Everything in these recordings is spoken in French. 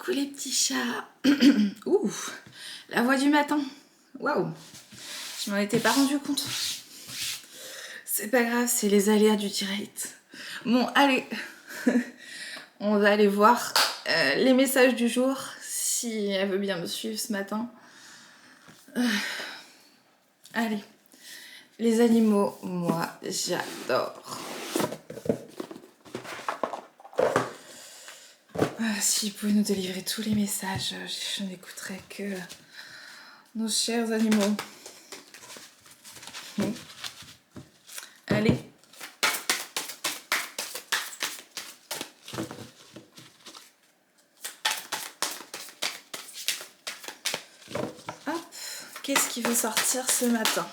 Coucou les petits chats. Ouh, la voix du matin. Waouh, je m'en étais pas rendu compte. C'est pas grave, c'est les aléas du direct. Bon, allez, on va aller voir les messages du jour, si elle veut bien me suivre ce matin. Allez, les animaux, moi, j'adore. S'ils pouvaient nous délivrer tous les messages, je n'écouterais que nos chers animaux. Allez. Hop, qu'est-ce qui veut sortir ce matin?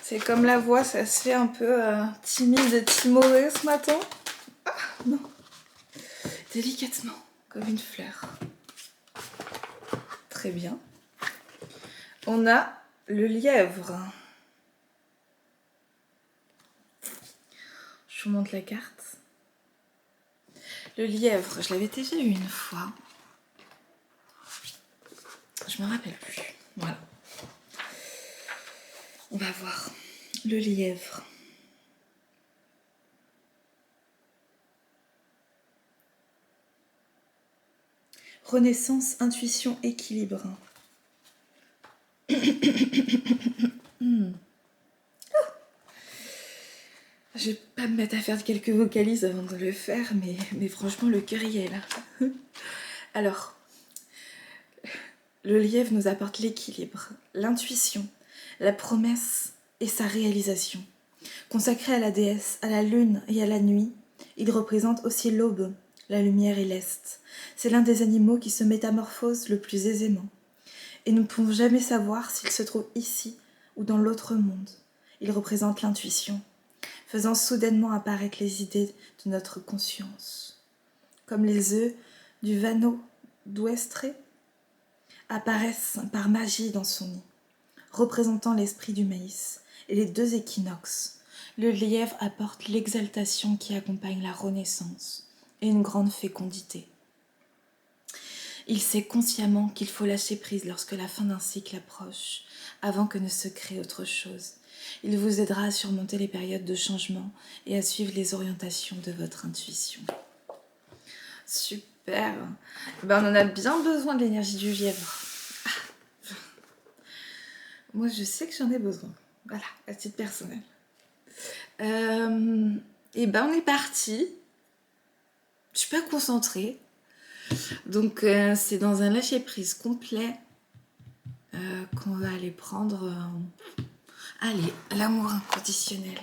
C'est comme la voix, ça se fait un peu timide et timoré ce matin. Ah, non. Délicatement, comme une fleur. Très bien. On a le lièvre. Je vous montre la carte. Le lièvre, je l'avais déjà eu une fois. Je me rappelle plus. Voilà. On va voir. Le lièvre. Renaissance, intuition, équilibre. Je vais pas me mettre à faire quelques vocalises avant de le faire, mais franchement, le cœur y est là. Alors, le lièvre nous apporte l'équilibre, l'intuition, la promesse et sa réalisation. Consacré à la déesse, à la lune et à la nuit, il représente aussi l'aube, la lumière et l'est. C'est l'un des animaux qui se métamorphose le plus aisément. Et nous ne pouvons jamais savoir s'il se trouve ici ou dans l'autre monde. Il représente l'intuition, faisant soudainement apparaître les idées de notre conscience. Comme les œufs du vanneau d'Ouestrée apparaissent par magie dans son nid, représentant l'esprit du maïs et les deux équinoxes. Le lièvre apporte l'exaltation qui accompagne la renaissance et une grande fécondité. Il sait consciemment qu'il faut lâcher prise lorsque la fin d'un cycle approche, avant que ne se crée autre chose. Il vous aidera à surmonter les périodes de changement et à suivre les orientations de votre intuition. Super. Ben, on en a bien besoin de l'énergie du lièvre. Ah. Moi, je sais que j'en ai besoin. Voilà, à titre personnel. Et ben, on est parti. Je suis pas concentrée. Donc, c'est dans un lâcher-prise complet qu'on va aller prendre... Allez, l'amour inconditionnel.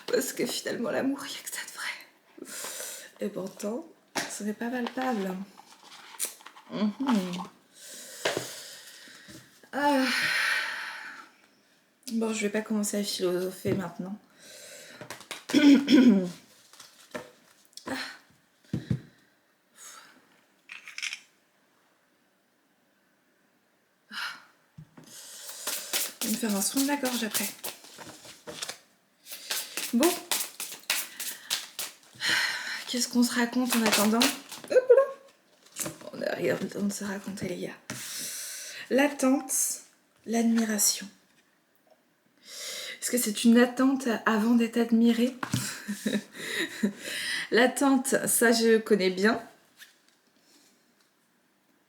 Parce que finalement, l'amour, il n'y a que ça de vrai. Et pourtant, ce n'est pas palpable. Bon, je vais pas commencer à philosopher maintenant. Je vais me faire un soin de la gorge après. Bon. Qu'est-ce qu'on se raconte en attendant? Hop là. On n'a rien le temps de se raconter, les gars. L'attente, l'admiration. Est-ce que c'est une attente avant d'être admiré? L'attente, ça je connais bien.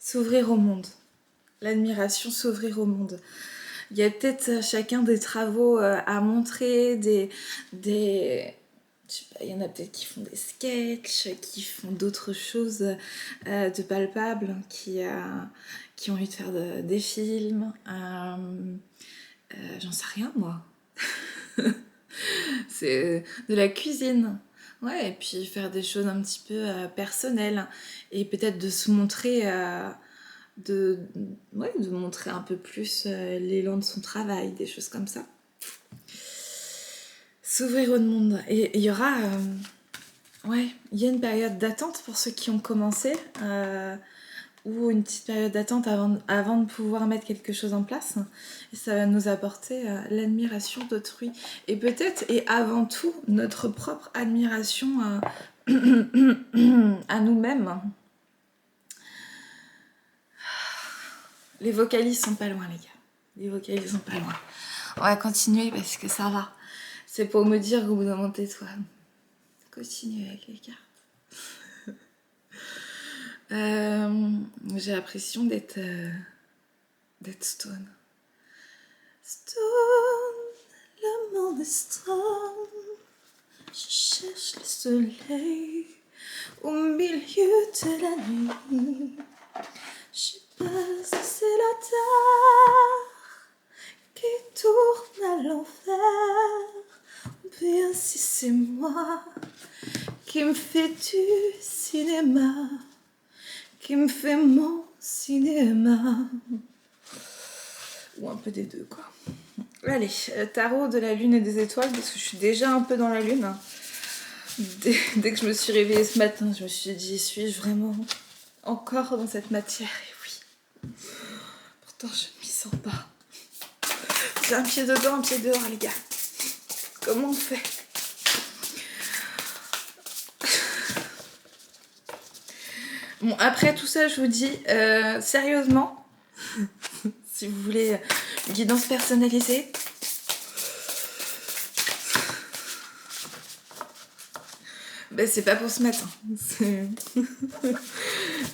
S'ouvrir au monde. L'admiration, s'ouvrir au monde. Il y a peut-être chacun des travaux à montrer, je sais pas, il y en a peut-être qui font des sketchs, qui font d'autres choses de palpables, qui ont envie de faire des films. J'en sais rien, moi. C'est de la cuisine. Ouais, et puis faire des choses un petit peu personnelles. Et peut-être de se montrer... de montrer un peu plus l'élan de son travail, des choses comme ça. S'ouvrir au monde. Et il y aura... il y a une période d'attente pour ceux qui ont commencé, ou une petite période d'attente avant de pouvoir mettre quelque chose en place. Et ça va nous apporter l'admiration d'autrui. Et peut-être, et avant tout, notre propre admiration à nous-mêmes. Les vocalises sont pas loin, les gars. Les vocalises sont pas loin. On va continuer parce que ça va. C'est pour me dire qu'au bout d'un moment, tais-toi. Continuez avec les cartes. J'ai l'impression d'être stone. Stone, le monde est stone. Je cherche le soleil au milieu de la nuit. Je sais pas si c'est la terre qui tourne à l'envers, ou bien si c'est moi qui me fait du cinéma, qui me fait mon cinéma. Ou un peu des deux, quoi. Allez, tarot de la lune et des étoiles, parce que je suis déjà un peu dans la lune. Dès que je me suis réveillée ce matin, je me suis dit, suis-je vraiment encore dans cette matière? Et oui. Pourtant, je ne m'y sens pas. J'ai un pied dedans, un pied dehors, les gars. Comment on fait? Bon, après tout ça, je vous dis, sérieusement, si vous voulez une guidance personnalisée, ben, c'est pas pour ce matin.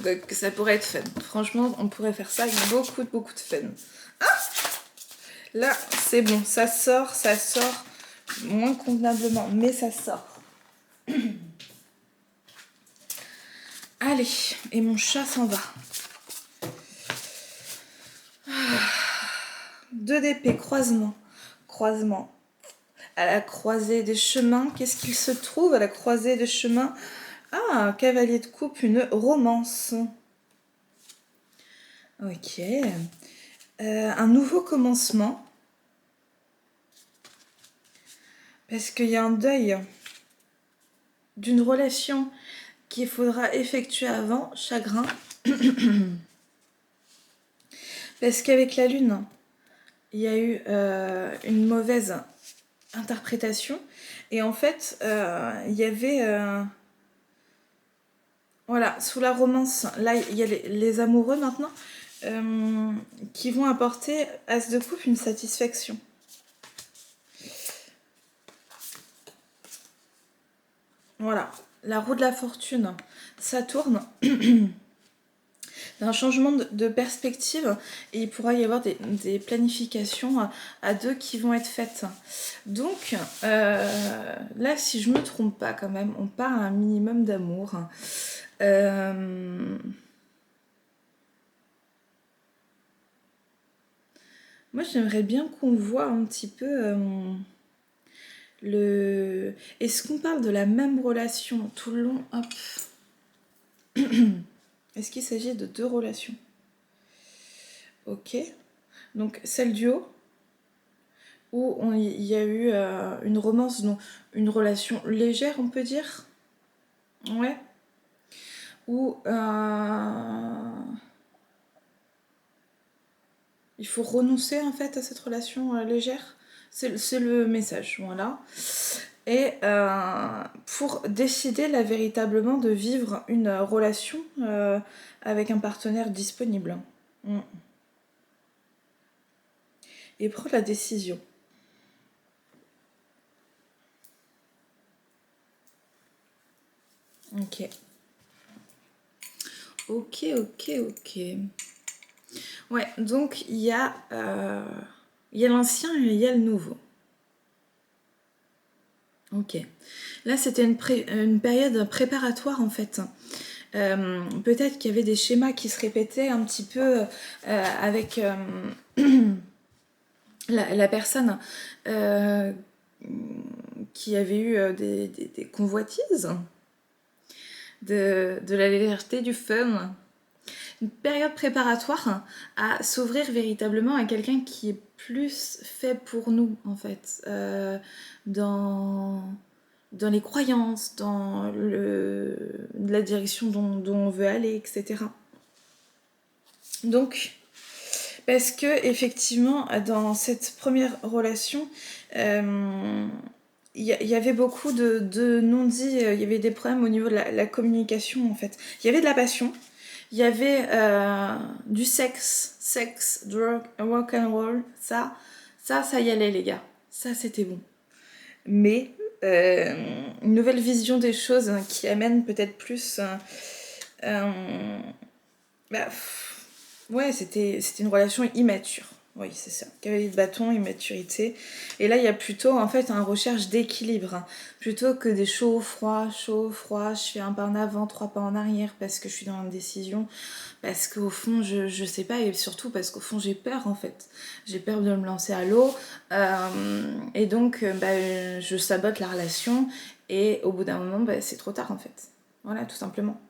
Donc ça pourrait être fun. Franchement, on pourrait faire ça avec beaucoup de fun. Ah, là, c'est bon, ça sort moins convenablement, mais ça sort. Allez, et mon chat s'en va. 2 d'épée, croisement. À la croisée des chemins, qu'est-ce qu'il se trouve à la croisée des chemins? Ah, cavalier de coupe, une romance. Ok. Un nouveau commencement. Parce qu'il y a un deuil d'une relation qu'il faudra effectuer avant, chagrin. Parce qu'avec la lune, il y a eu une mauvaise interprétation. Et en fait, il y avait... voilà, sous la romance, là, il y a les amoureux maintenant, qui vont apporter à As de coupe une satisfaction. Voilà, la roue de la fortune, ça tourne. Un changement de perspective et il pourra y avoir des planifications à deux qui vont être faites. Donc là, si je me trompe pas quand même, on parle un minimum d'amour. Moi, j'aimerais bien qu'on voit un petit peu Est-ce qu'on parle de la même relation tout le long? Hop. Est-ce qu'il s'agit de 2 relations? Ok. Donc celle du haut, où il y a eu une romance, donc une relation légère, on peut dire. Ouais. Où il faut renoncer en fait à cette relation légère. C'est le message, voilà. Et pour décider là véritablement de vivre une relation avec un partenaire disponible. Et prendre la décision. Ok. Ok. Ouais, donc il y a l'ancien et il y a le nouveau. Ok. Là, c'était une période préparatoire en fait. Peut-être qu'il y avait des schémas qui se répétaient un petit peu avec la personne qui avait eu des convoitises, de la légèreté, du fun. Une période préparatoire à s'ouvrir véritablement à quelqu'un qui est plus fait pour nous, en fait, dans les croyances, dans la direction dont on veut aller, etc. Donc, parce que effectivement, dans cette première relation, il y avait beaucoup de non-dits, il y avait des problèmes au niveau de la communication, en fait. Il y avait de la passion, Il y avait du sexe, drug, rock and roll, ça y allait les gars. Ça c'était bon. Mais une nouvelle vision des choses qui amène peut-être plus... bah, ouais, c'était une relation immature. Oui, c'est ça. Cavalier de bâton, immaturité. Et là, il y a plutôt, en fait, une recherche d'équilibre. Plutôt que des chauds, froids, je fais un pas en avant, trois pas en arrière parce que je suis dans l'indécision. Parce qu'au fond, je sais pas. Et surtout parce qu'au fond, j'ai peur, en fait. J'ai peur de me lancer à l'eau. Et donc, bah, je sabote la relation. Et au bout d'un moment, bah, c'est trop tard, en fait. Voilà, tout simplement.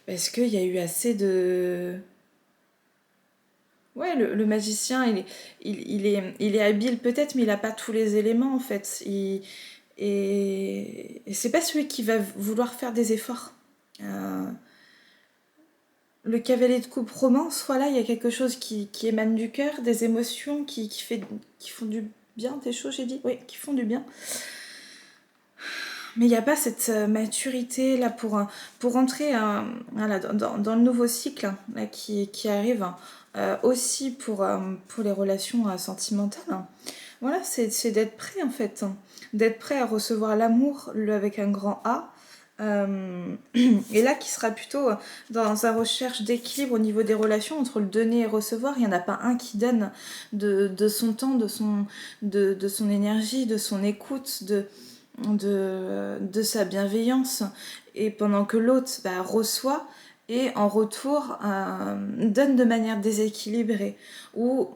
Parce qu'il y a eu assez de... Ouais, le magicien, il est habile peut-être, mais il n'a pas tous les éléments en fait. Et c'est pas celui qui va vouloir faire des efforts. Euh, le cavalier de coupe romance, voilà, il y a quelque chose qui émane du cœur, des émotions qui font du bien, des choses, j'ai dit, oui, qui font du bien. Mais il n'y a pas cette maturité là pour entrer voilà, dans le nouveau cycle là, qui arrive aussi pour les relations sentimentales. Voilà, c'est d'être prêt en fait, d'être prêt à recevoir l'amour avec un grand A. Et là qui sera plutôt dans sa recherche d'équilibre au niveau des relations entre le donner et recevoir. Il n'y en a pas un qui donne de son temps, de son énergie, de son écoute, de sa bienveillance, et pendant que l'autre bah, reçoit et en retour donne de manière déséquilibrée, ou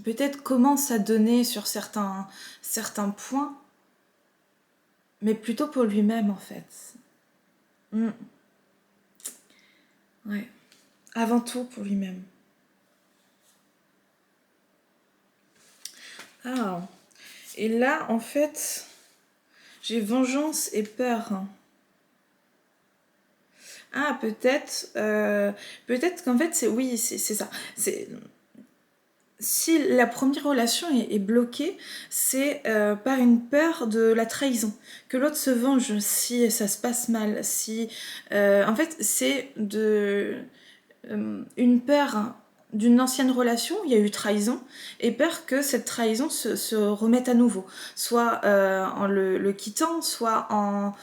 peut-être commence à donner sur certains points, mais plutôt pour lui-même en fait. Mm. Ouais. Avant tout pour lui-même. Ah. Et là, en fait, j'ai vengeance et peur. Ah, peut-être qu'en fait, c'est ça. C'est si la première relation est bloquée, c'est par une peur de la trahison, que l'autre se venge si ça se passe mal, si en fait c'est une peur d'une ancienne relation où il y a eu trahison, et peur que cette trahison se remette à nouveau, soit en le quittant, soit en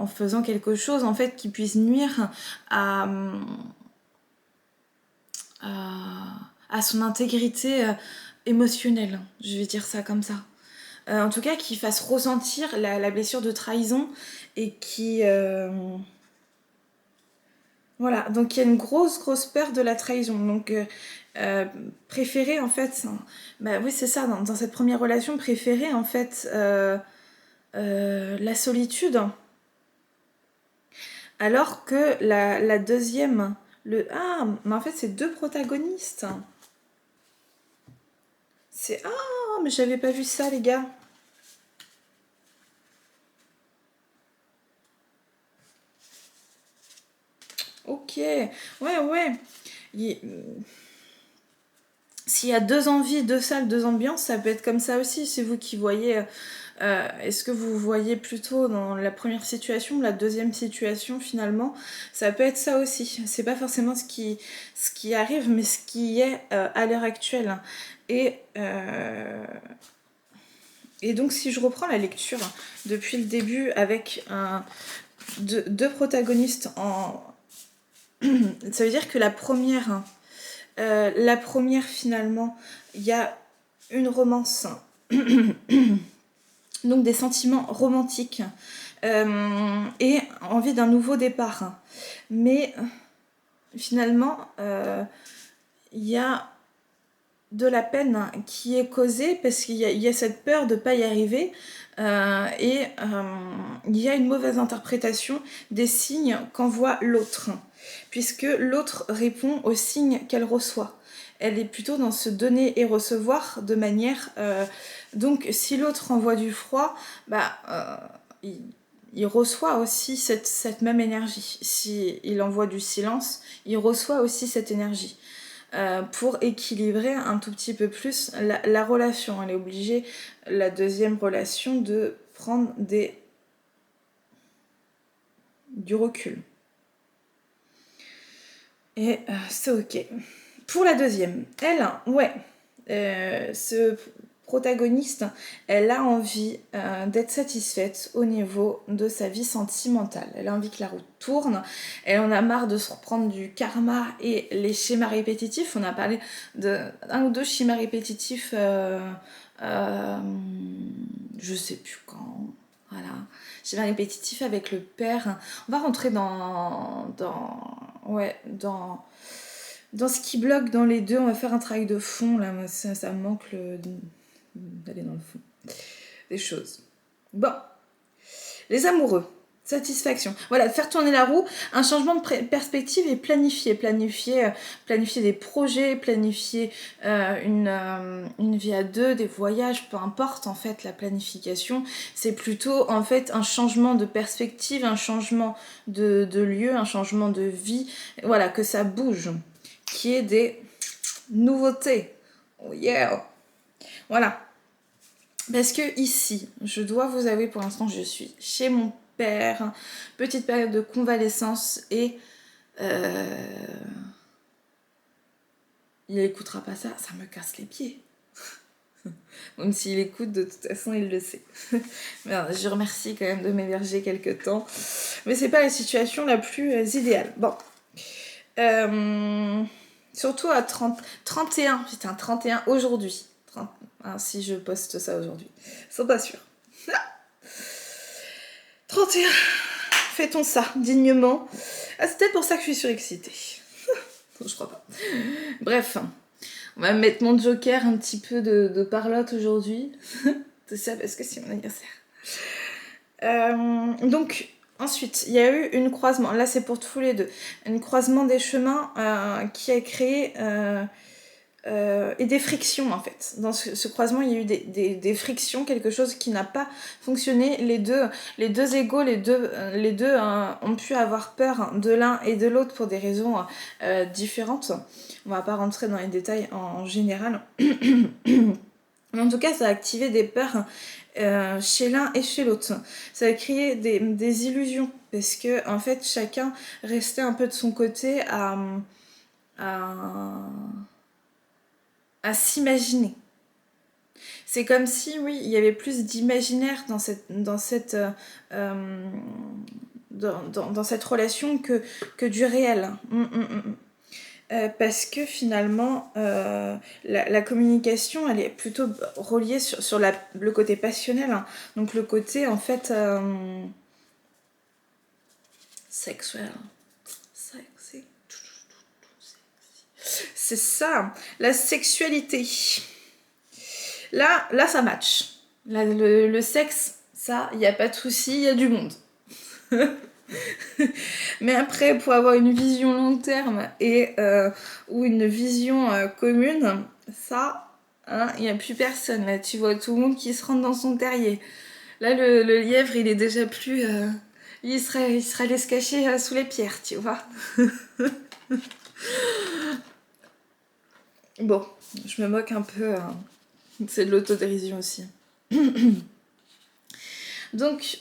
faisant quelque chose en fait qui puisse nuire à, à son intégrité émotionnelle, je vais dire ça comme ça. En tout cas, qui fasse ressentir la blessure de trahison, et qui... voilà, donc il y a une grosse peur de la trahison. Donc, préférer en fait... Bah oui, c'est ça, dans cette première relation, préférer en fait la solitude, alors que la deuxième... Ah, mais en fait, c'est deux protagonistes. C'est... Ah, mais j'avais pas vu ça, les gars. Ok, ouais. Il- S'il y a deux envies, deux salles, deux ambiances, ça peut être comme ça aussi. C'est vous qui voyez. Est-ce que vous voyez plutôt dans la première situation ou la deuxième situation finalement? Ça peut être ça aussi. C'est pas forcément ce qui arrive, mais ce qui est à l'heure actuelle. Et, euh, et donc, si je reprends la lecture depuis le début avec deux protagonistes en. Ça veut dire que la première finalement, il y a une romance, donc des sentiments romantiques et envie d'un nouveau départ. Mais finalement, il y a de la peine qui est causée parce qu'il y a cette peur de ne pas y arriver et il y a une mauvaise interprétation des signes qu'envoie l'autre, puisque l'autre répond aux signes qu'elle reçoit. Elle est plutôt dans ce donner et recevoir de manière... donc si l'autre envoie du froid, bah, il reçoit aussi cette même énergie. Si il envoie du silence, il reçoit aussi cette énergie. Pour équilibrer un tout petit peu plus la relation. Elle est obligée, la deuxième relation, de prendre du recul. Et c'est ok. Pour la deuxième, elle, ouais, ce protagoniste, elle a envie d'être satisfaite au niveau de sa vie sentimentale. Elle a envie que la roue tourne, elle en a marre de se reprendre du karma et les schémas répétitifs. On a parlé d'un ou deux schémas répétitifs, je sais plus quand. Voilà, schéma répétitif avec le père. On va rentrer dans ce qui bloque dans les deux. On va faire un travail de fond là. Ça me manque d'aller dans le fond des choses. Bon, les amoureux, satisfaction. Voilà, faire tourner la roue, un changement de perspective et planifier des projets, planifier une vie à deux, des voyages, peu importe en fait la planification. C'est plutôt en fait un changement de perspective, un changement de lieu, un changement de vie. Voilà, que ça bouge, qui est des nouveautés. Oh yeah! Voilà. Parce que ici, je dois vous avouer, pour l'instant, je suis chez mon père, petite période de convalescence et il écoutera pas ça, ça me casse les pieds. Même s'il écoute, de toute façon, il le sait. Merde, je remercie quand même de m'héberger quelques temps. Mais c'est pas la situation la plus idéale. Bon. Surtout à 31, putain, 31 aujourd'hui. Si je poste ça aujourd'hui. Ils sont pas sûrs. 31. Fait-on ça dignement? Ah, c'est peut-être pour ça que je suis surexcitée. Je crois pas. Bref, on va mettre mon joker un petit peu de parlotte aujourd'hui. C'est ça parce que c'est mon anniversaire. Donc, ensuite, il y a eu une croisement. Là, c'est pour tous les deux. Un croisement des chemins qui a créé... et des frictions en fait. Dans ce croisement, il y a eu des frictions, quelque chose qui n'a pas fonctionné. Les deux égos, les deux ont pu avoir peur de l'un et de l'autre pour des raisons différentes. On va pas rentrer dans les détails en général. Mais en tout cas, ça a activé des peurs chez l'un et chez l'autre. Ça a créé des illusions parce que en fait, chacun restait un peu de son côté à s'imaginer. C'est comme si, oui, il y avait plus d'imaginaire dans cette relation que du réel. Parce que finalement, la communication, elle est plutôt reliée sur le côté passionnel. Hein. Donc le côté, en fait, sexuel. Sexy. C'est ça, la sexualité. Là ça match. Là, le sexe, ça, il n'y a pas de souci, il y a du monde. Mais après, pour avoir une vision long terme ou une vision commune, ça, il n'y a plus personne. Là, tu vois tout le monde qui se rentre dans son terrier. Là, le lièvre, il est déjà plus... il serait allé se cacher sous les pierres, tu vois. Bon, je me moque un peu. C'est de l'autodérision aussi. Donc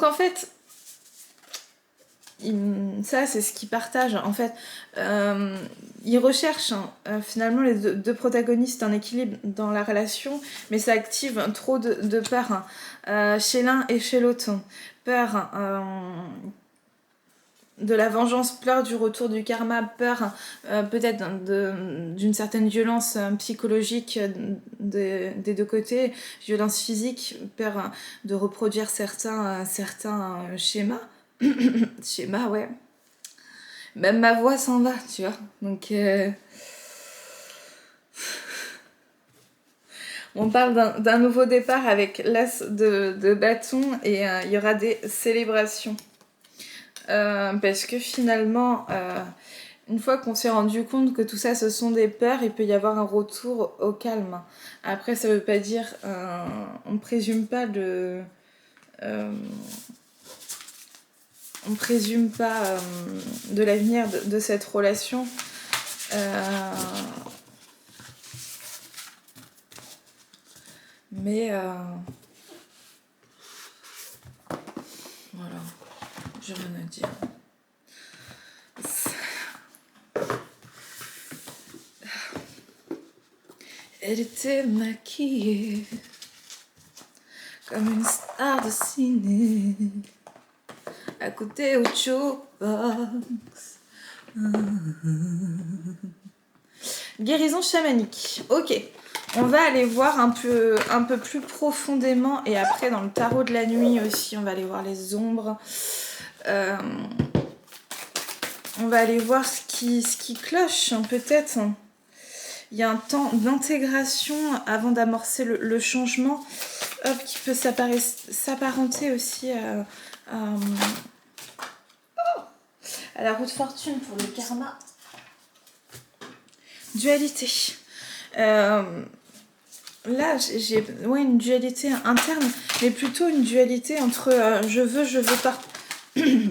en fait, ça c'est ce qu'ils partagent. En fait, ils recherchent finalement les deux protagonistes un équilibre dans la relation, mais ça active trop de peur chez l'un et chez l'autre. Peur de la vengeance, peur du retour du karma, peur peut-être d'une certaine violence psychologique des deux côtés, violence physique, peur de reproduire certains schémas. Schémas, ouais. Même ma voix s'en va, tu vois. Donc, on parle d'un nouveau départ avec l'as de bâton et il y aura des célébrations. Parce que finalement, une fois qu'on s'est rendu compte que tout ça ce sont des peurs, il peut y avoir un retour au calme. Après, ça veut pas dire, on présume pas de l'avenir de cette relation. Mais j'ai rien à dire. Elle était maquillée comme une star de ciné à côté au jukebox. Guérison chamanique. Ok, on va aller voir un peu plus profondément et après dans le tarot de la nuit aussi, on va aller voir les ombres. On va aller voir ce qui cloche peut-être. Il y a un temps d'intégration avant d'amorcer le changement qui peut s'apparenter aussi à la roue de fortune pour le karma. Dualité. Là, j'ai une dualité interne, mais plutôt une dualité entre je veux pas.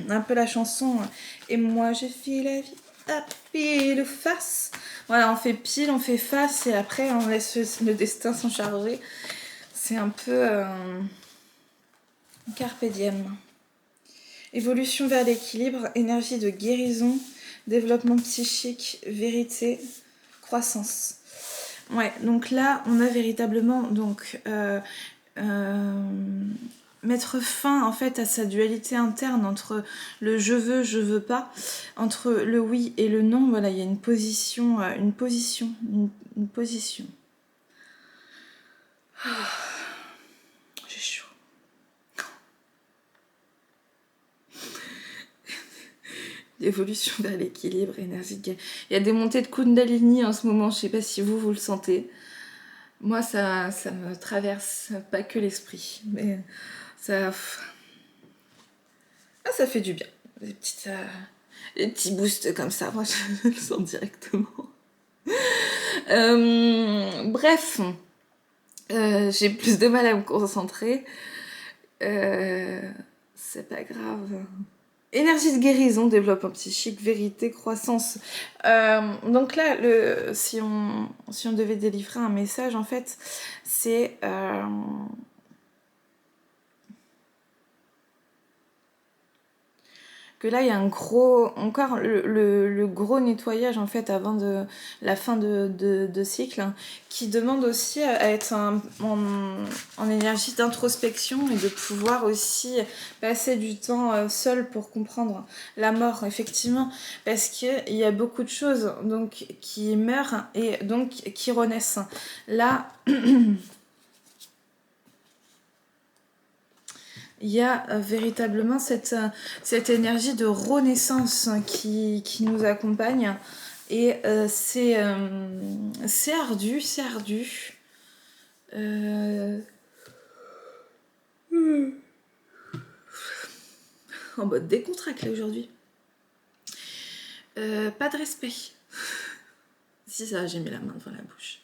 Un peu la chanson et moi j'ai fait la vie à pile ou face. Voilà, on fait pile, on fait face et après on laisse le destin s'en charger. C'est un peu carpe diem. Évolution vers l'équilibre, énergie de guérison, développement psychique, vérité, croissance. Ouais, donc là on a véritablement mettre fin en fait à sa dualité interne entre le je veux pas, entre le oui et le non. Voilà, il y a une position. J'ai chaud. L'évolution vers l'équilibre, énergie de... Il y a des montées de Kundalini en ce moment, je sais pas si vous le sentez. Moi, ça me traverse pas que l'esprit, mais ça... Ah, ça fait du bien. Des petits boosts comme ça, moi je le sens directement. Bref, j'ai plus de mal à me concentrer. C'est pas grave. Énergie de guérison, développement psychique, vérité, croissance. Donc là, si on devait délivrer un message, en fait, c'est... que là il y a encore le gros nettoyage en fait avant la fin de cycle hein, qui demande aussi à être en énergie d'introspection et de pouvoir aussi passer du temps seul pour comprendre la mort effectivement parce qu'il y a beaucoup de choses donc qui meurent et donc qui renaissent. Là il y a véritablement cette énergie de renaissance qui nous accompagne. Et c'est ardu, c'est ardu. En mode décontracté aujourd'hui. Pas de respect. Si ça, j'ai mis la main devant la bouche.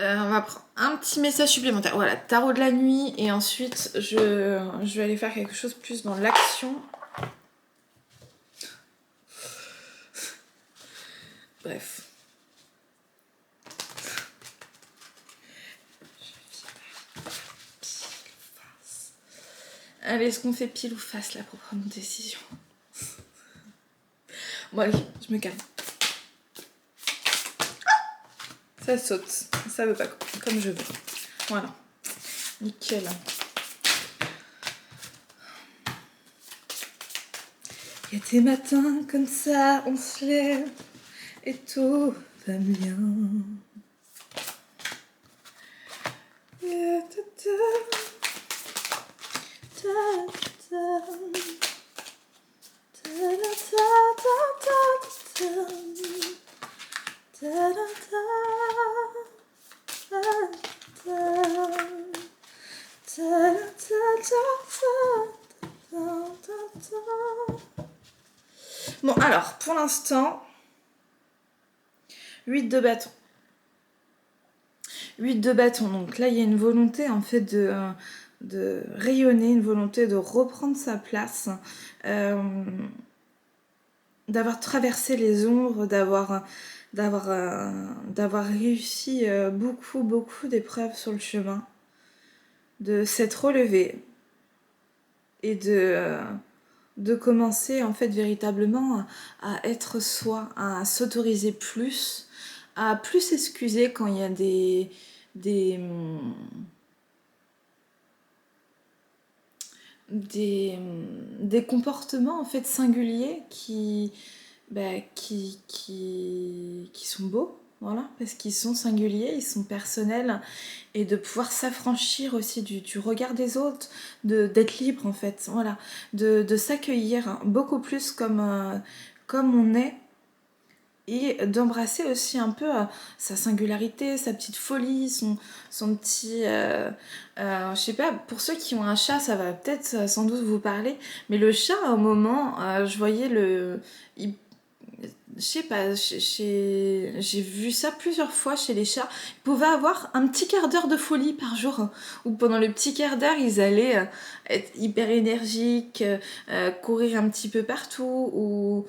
On va prendre un petit message supplémentaire. Voilà, tarot de la nuit. Et ensuite, je vais aller faire quelque chose plus dans l'action. Bref. Allez, est-ce qu'on fait pile ou face là pour prendre une décision? Bon allez, je me calme. Ça saute, ça veut pas comme je veux. Voilà, nickel. Il y a des matins comme ça, on se lève et tout va bien. Bon alors, pour l'instant, 8 de bâton. 8 de bâton, donc là il y a une volonté en fait de rayonner, une volonté de reprendre sa place, d'avoir traversé les ombres, d'avoir réussi beaucoup d'épreuves sur le chemin, de s'être relevé. et de commencer en fait véritablement à être soi, à s'autoriser plus, à plus s'excuser quand il y a des, des, des comportements en fait singuliers qui sont beaux, voilà, parce qu'ils sont singuliers, ils sont personnels, et de pouvoir s'affranchir aussi du regard des autres, d'être libre en fait, voilà, de s'accueillir beaucoup plus comme on est, et d'embrasser aussi un peu sa singularité, sa petite folie, son petit... je sais pas, pour ceux qui ont un chat, ça va peut-être sans doute vous parler, mais le chat, à un moment, je voyais je sais pas, j'ai vu ça plusieurs fois chez les chats. Ils pouvaient avoir un petit quart d'heure de folie par jour, où pendant le petit quart d'heure, ils allaient être hyper énergiques, courir un petit peu partout, ou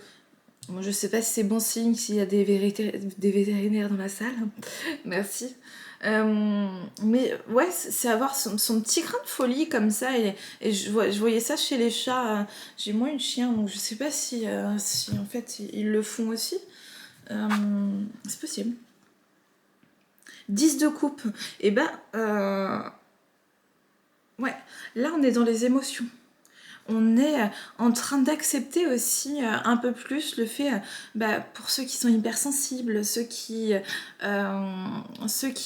bon, je sais pas si c'est bon signe s'il y a des vétérinaires dans la salle. Merci. Mais ouais, c'est avoir son petit grain de folie comme ça. Et je voyais ça chez les chats. J'ai moins une chien, donc je sais pas si en fait ils le font aussi. C'est possible. 10 de coupe. Et ben, ouais, là on est dans les émotions. On est en train d'accepter aussi un peu plus le fait, pour ceux qui sont hypersensibles, ceux qui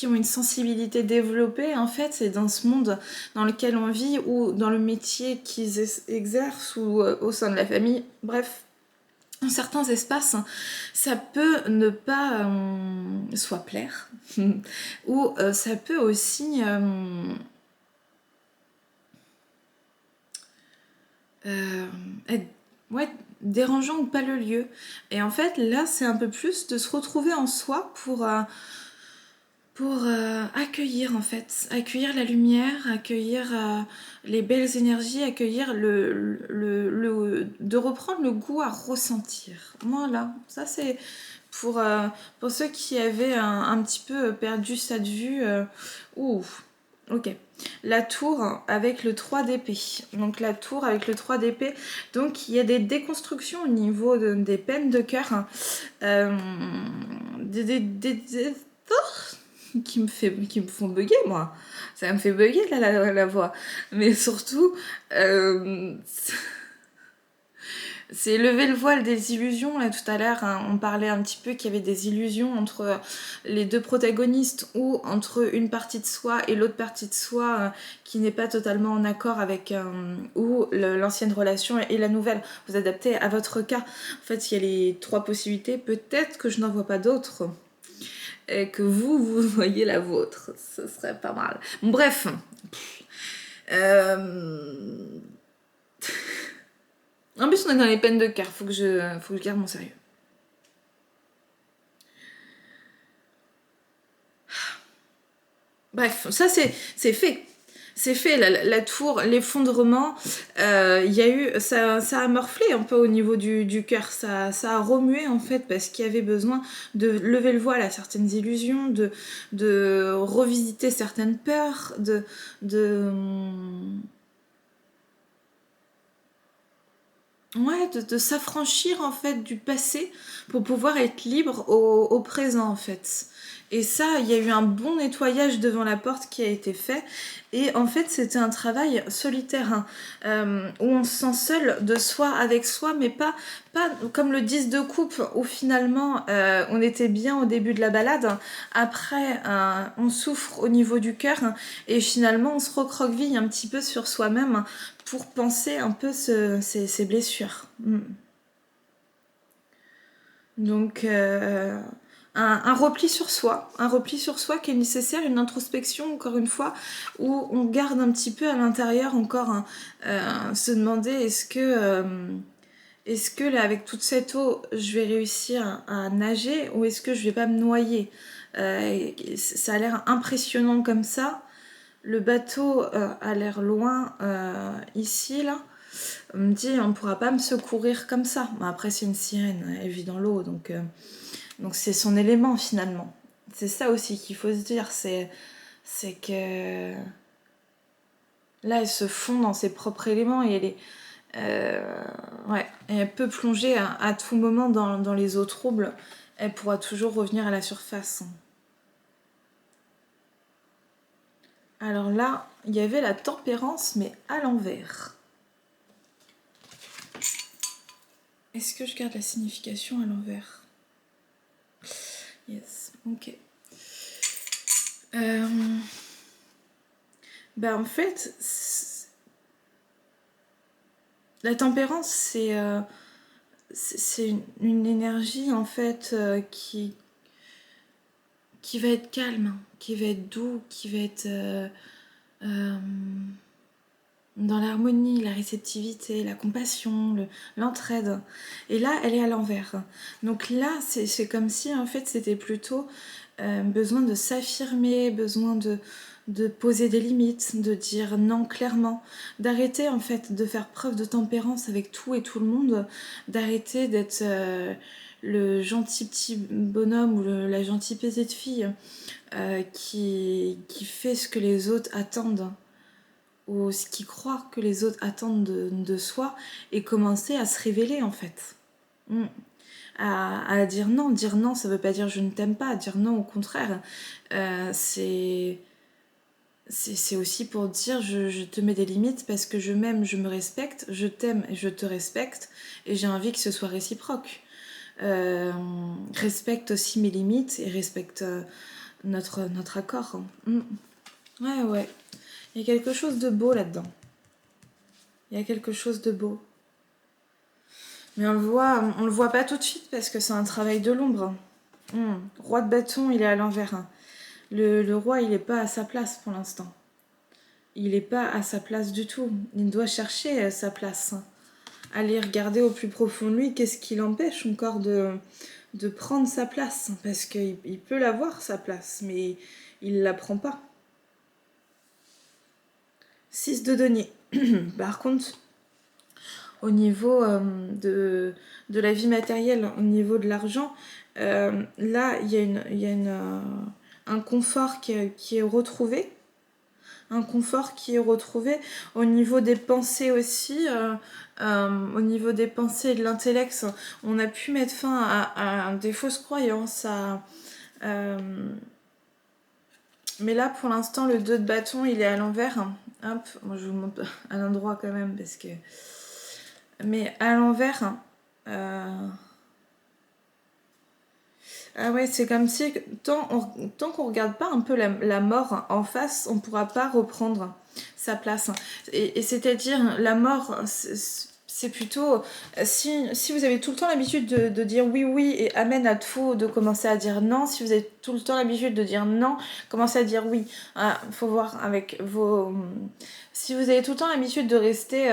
ont une sensibilité développée, en fait, c'est dans ce monde dans lequel on vit ou dans le métier qu'ils exercent ou au sein de la famille, bref. Dans certains espaces, ça peut ne pas soit plaire, ou ça peut aussi euh, être ouais, dérangeant ou pas le lieu. Et en fait, là, c'est un peu plus de se retrouver en soi pour accueillir en fait, accueillir la lumière, accueillir les belles énergies, accueillir de reprendre le goût à ressentir. Voilà, ça c'est pour ceux qui avaient un petit peu perdu ça de vue. Ouh, ok. La tour avec le 3 d'épée. Donc la tour avec le 3 d'épée. Donc il y a des déconstructions au niveau des peines de cœur. Euh, des qui me font bugger, moi. Ça me fait bugger, là, la voix. Mais surtout, euh, c'est lever le voile des illusions. Là, tout à l'heure, hein, on parlait un petit peu qu'il y avait des illusions entre les deux protagonistes ou entre une partie de soi et l'autre partie de soi qui n'est pas totalement en accord avec ou l'ancienne relation et la nouvelle. Vous adaptez à votre cas. En fait, il y a les trois possibilités. Peut-être que je n'en vois pas d'autres et que vous voyez la vôtre. Ce serait pas mal. Bref. Euh... En plus, on est dans les peines de cœur. Faut que je garde mon sérieux. Bref, ça c'est fait. C'est fait, la tour, l'effondrement, il y a eu, ça a morflé un peu au niveau du cœur, ça a remué en fait parce qu'il y avait besoin de lever le voile à certaines illusions, de revisiter certaines peurs, ouais, de s'affranchir en fait du passé pour pouvoir être libre au présent en fait. Et ça, il y a eu un bon nettoyage devant la porte qui a été fait. Et en fait, c'était un travail solitaire, hein, où on se sent seul de soi avec soi, mais pas comme le 10 de coupe, où finalement on était bien au début de la balade. Après, on souffre au niveau du cœur, et finalement on se recroqueville un petit peu sur soi-même pour penser un peu ces blessures. Donc, un repli sur soi qui est nécessaire, une introspection, encore une fois, où on garde un petit peu à l'intérieur encore se demander est-ce que là, avec toute cette eau, je vais réussir à nager ou est-ce que je vais pas me noyer. Ça a l'air impressionnant comme ça. Le bateau a l'air loin ici, là. On me dit, on ne pourra pas me secourir comme ça. Bon, après, c'est une sirène, elle vit dans l'eau, donc c'est son élément finalement. C'est ça aussi qu'il faut se dire, c'est que Là, elle se fond dans ses propres éléments et elle est... ouais, et elle peut plonger à tout moment dans les eaux troubles. Elle pourra toujours revenir à la surface. Alors là, il y avait la tempérance, mais à l'envers. Est-ce que je garde la signification à l'envers? Yes, ok. Bah en fait, la tempérance, c'est une énergie en fait qui va être calme, qui va être doux, qui va être dans l'harmonie, la réceptivité, la compassion, l'entraide. Et là, elle est à l'envers. Donc là, c'est comme si en fait c'était plutôt besoin de s'affirmer, besoin de poser des limites, de dire non clairement, d'arrêter en fait de faire preuve de tempérance avec tout et tout le monde, d'arrêter d'être le gentil petit bonhomme ou la gentille petite fille qui fait ce que les autres attendent ou ce qu'ils croient que les autres attendent de soi et commencer à se révéler en fait. À dire non, ça veut pas dire je ne t'aime pas, dire non au contraire, c'est aussi pour dire je te mets des limites parce que je m'aime, je me respecte, je t'aime et je te respecte et j'ai envie que ce soit réciproque. Respecte aussi mes limites et respecte notre accord. Ouais. Il y a quelque chose de beau là-dedans. Il y a quelque chose de beau. Mais on le voit pas tout de suite parce que c'est un travail de l'ombre. Roi de bâton, il est à l'envers. Le roi, il est pas à sa place pour l'instant. Il est pas à sa place du tout. Il doit chercher sa place. Aller regarder au plus profond de lui, qu'est-ce qui l'empêche encore de prendre sa place. Parce qu'il peut l'avoir, sa place, mais il la prend pas. 6 de denier. Par contre, au niveau de la vie matérielle, au niveau de l'argent, là, il y a un confort qui est retrouvé. Un confort qui est retrouvé au niveau des pensées aussi, au niveau des pensées et de l'intellect. On a pu mettre fin à des fausses croyances, mais là, pour l'instant, le 2 de bâton, il est à l'envers. Hop, moi je vous montre à l'endroit quand même, parce que... Mais à l'envers... Ah ouais, c'est comme si tant qu'on regarde pas un peu la mort en face, on pourra pas reprendre sa place. Et c'est-à-dire, la mort, c'est plutôt... Si vous avez tout le temps l'habitude de dire oui et amen à tout, de commencer à dire non, si vous avez tout le temps l'habitude de dire non, commencez à dire oui. Ah, faut voir avec vos... Si vous avez tout le temps l'habitude de rester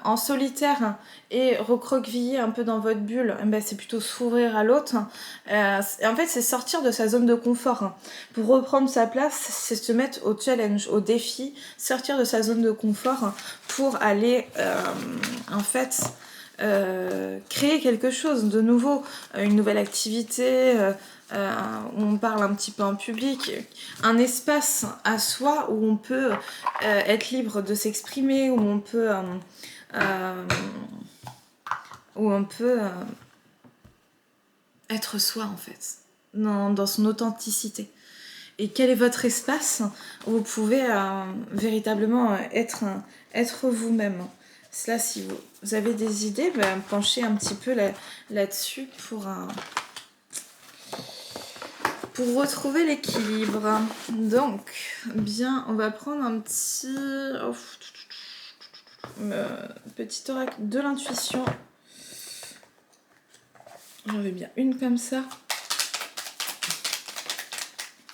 en solitaire et recroqueviller un peu dans votre bulle, ben c'est plutôt s'ouvrir à l'autre. En fait, c'est sortir de sa zone de confort. Pour reprendre sa place, c'est se mettre au challenge, au défi, sortir de sa zone de confort pour aller, en fait, créer quelque chose de nouveau, une nouvelle activité, où on parle un petit peu en public, un espace à soi où on peut être libre de s'exprimer, où on peut être soi en fait, dans son authenticité. Et quel est votre espace où vous pouvez véritablement être vous-même. Cela, si vous avez des idées, penchez un petit peu là-dessus pour retrouver l'équilibre. Donc, bien, on va prendre un petit oracle de l'intuition. J'en veux bien une comme ça.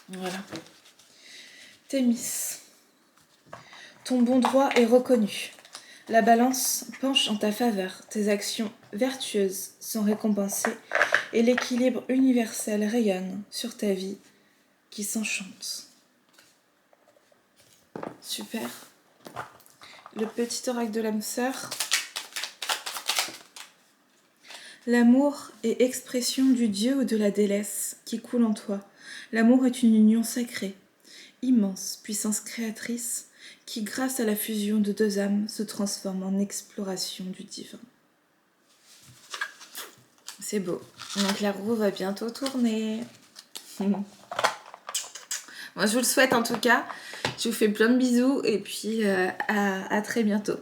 Voilà. Thémis. Ton bon droit est reconnu. La balance penche en ta faveur. Tes actions vertueuses sont récompensées et l'équilibre universel rayonne sur ta vie qui s'enchante. Super. Le petit oracle de l'âme sœur. L'amour est expression du Dieu ou de la déesse qui coule en toi. L'amour est une union sacrée, immense puissance créatrice, qui grâce à la fusion de deux âmes se transforme en exploration du divin. C'est beau. Donc la roue va bientôt tourner. Moi je vous le souhaite en tout cas. Je vous fais plein de bisous et puis à très bientôt.